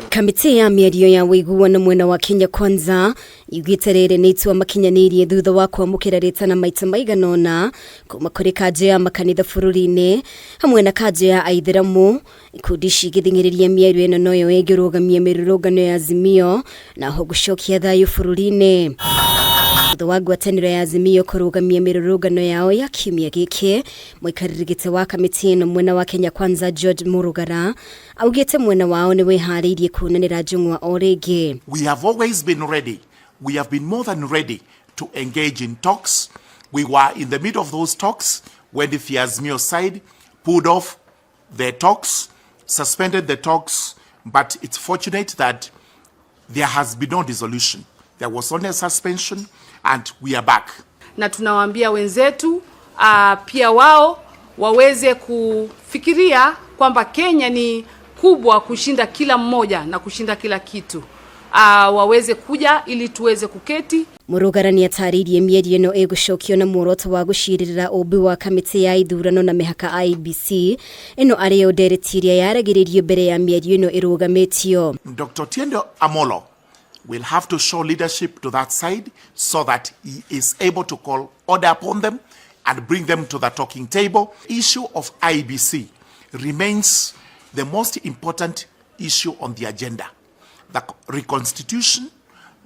Kamiti ya miario ya wuiguano MWENA wa Kenya KWANZA UGITE rĩrĩ nĩ itua makinyanĩirie thutha wa kwamũkĩra rĩtana maita maigana ũna kuma kũrĩ kanja ya makanitha bũrũri-inĩ hamwe na kanja ya aithĩramu. Ikundi cigĩthing'ĩrĩria mĩario ĩno noyo ĩngĩrũgamia mĩrũrũngano ya Azimio na ho gũcokia thayũ bũrũri-inĩ. Thutha wa ngwatanĩro ya Azimio kũrũgamia mĩrũrũngano yao ya kiumia gĩkĩ, mũikarĩri gĩtĩ wa kamĩtĩ ĩno MWENA wa Kenya KWANZA George MURUGARA augĩte MWENA wao nĩ wĩharĩirie kuonanĩra njũng'wa o rĩngĩ. We have always been ready. We have been more than ready to engage in talks. We were in the middle of those talks when the Azimio side pulled off the talks, suspended the talks, but it's fortunate that there has been no dissolution. There was only a suspension and we are back. Na tunawaambia wenzetu pia wao waweze kufikiria kwamba Kenya ni kubwa kushinda kila mmoja na kushinda kila kitu. Waweze kuja ili tuweze kuketi. Murugara ni ataririe mĩario ĩno ĩgũcokio na muoroto wa gũcirĩrĩra ũmbi wa kamĩtĩ ya ithurano na mĩhaka IEBC ĩno arĩ yo ndereti ĩrĩa yaragĩrĩrio mbere ya mĩario ĩno ĩrũgamĩtio. Dr. Otiende Amolo will have to show leadership to that side so that he is able to call order upon them and bring them to the talking table. Issue of IEBC remains the most important issue on the agenda. The reconstitution,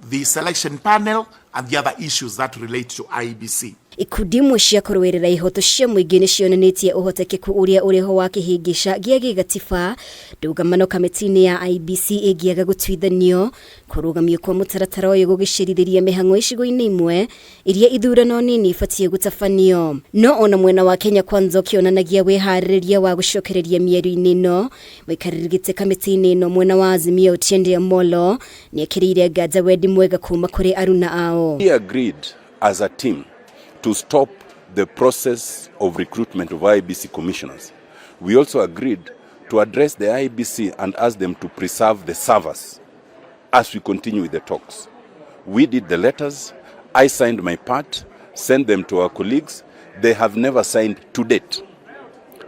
the selection panel, and the other issues that relate to IEBC. Ikundi imwe cia kũrũĩrĩra ihoto cia mũingĩ nĩ cionanĩtie ũhotekeku ũrĩa ũrĩ ho wa kĩhĩngĩca gĩa gĩgatiba ndũgamano kamĩtĩ-inĩ ya IEBC ĩngĩaga gũtuithanio kũrũgamio kwa mũtaratara ũyũ gũgĩcirithĩria mĩhang'o icigo-inĩ imwe iria ithurano nini ibatiĩ gũtabanio. No ona MWENA wa Kenya KWANZA ũkĩonanagia wĩharĩrĩria wa gũcokereria mĩario-inĩ ĩno, mũikarĩri gĩtĩ kamĩtĩ-inĩ ĩno MWENA wa Azimio Otiende Amolo nĩ ekĩrĩire nganja wendi mwega kuma kũrĩ aruna ao. We agreed as a team to stop the process of recruitment of IEBC commissioners. We also agreed to address the IEBC and ask them to preserve the servers as we continue with the talks. We did the letters, I signed my part, sent them to our colleagues. They have never signed to date.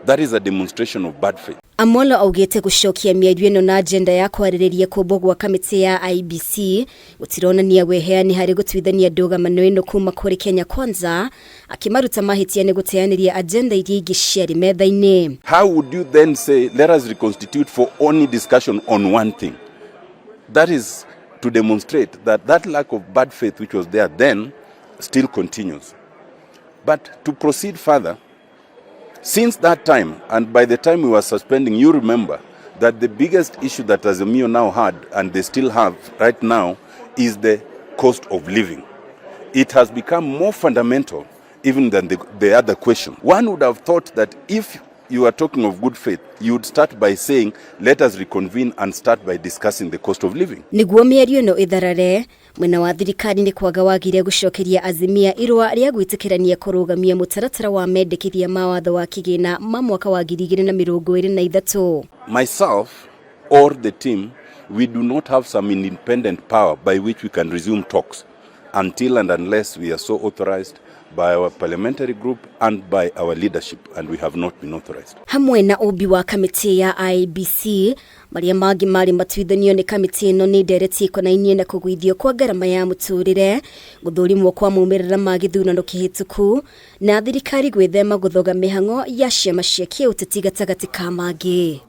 That is a demonstration of bad faith. Amolo augĩte gũcokia mĩario ĩno na agenda ya kwarĩrĩria kũmbwo gwa kamĩtĩ ya IEBC gũtironania weheani harĩ gũtuithania ndũgamano ĩno kuma kũrĩ Kenya KWANZA akĩmaruta mahĩtia nĩ gũteanĩria agenda iria ingĩ ciarĩ metha-inĩ. How would you then say let us reconstitute for only discussion on one thing? That is to demonstrate that that lack of bad faith which was there then still continues. But to proceed further, since that time, and by the time we were suspending, you remember that the biggest issue that Azimio now had, and they still have right now, is the cost of living. It has become more fundamental even than the other question. One would have thought that if you are talking of good faith, you would start by saying, let us reconvene and start by discussing the cost of living. Nĩguo mĩario ĩno ĩtharare, MWENA wa thirikari nĩ kwaga wagire gũcokeria Azimia irũa rĩa gwĩtĩkĩrania kũrũgamia mũtaratara wa mendekithia ma watho wa kĩgĩna ma mwaka wa 2023. Myself or the team, we do not have some independent power by which we can resume talks until and unless we are so authorized by our parliamentary group and by our leadership, and we have not been authorized. Hamwe na ũmbi wa kamĩtĩ ya IEBC, marĩa mangĩ marĩ matuithanio nĩ kamĩtĩ ĩno nĩ ndereti ĩkonainie na kũgũithio kwa ngarama ya mũtũrĩre, gũthũrimwo kwa maumĩrĩra ma gĩthurano kĩhĩtũku, na thirikari gwĩthema gũthoga mĩhang'o ya ciama cia kĩũteti gatagatĩ ka mangĩ.